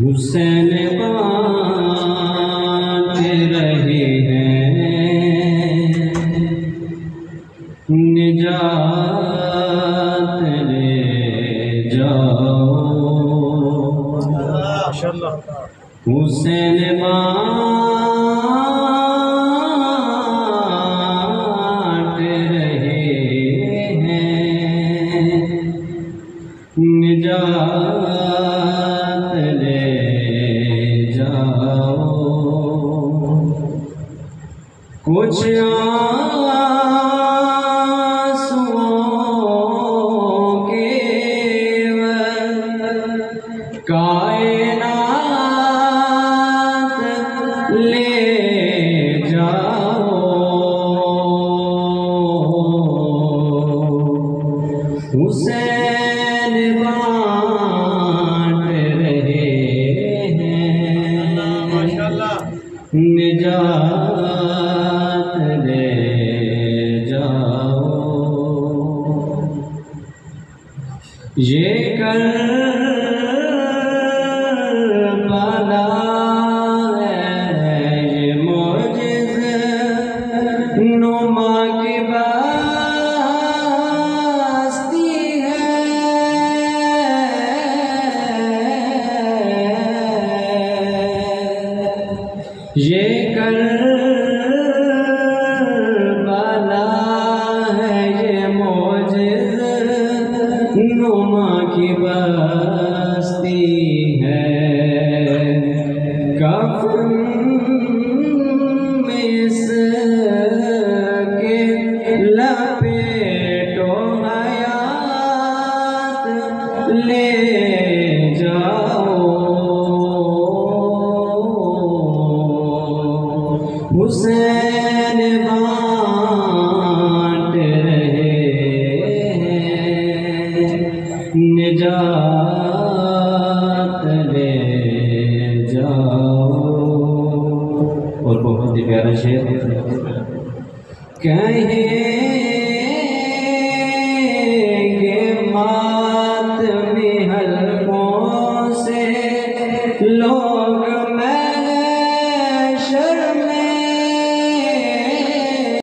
حسین بانٹ رہے ہیں نجات لے جاؤ، حسین بانٹ رہے ہیں نجات لے جاؤ، کچھ آنسوؤں کے کائنات لے جاؤ، حسین بانٹ رہے ہیں نجات لے جاؤ، یہ کربلا ہے، یہ معجزہ نما کی بستی ہے، یہ کربلا ہے، یہ معجزہ نما کی بستی ہے، کفن میں اس کے لپیٹو، حیات لے جاؤ، حسین بانٹ رہے ہیں نجات لے جاؤ۔ اور بہت ہی پیارا شعر، کہیں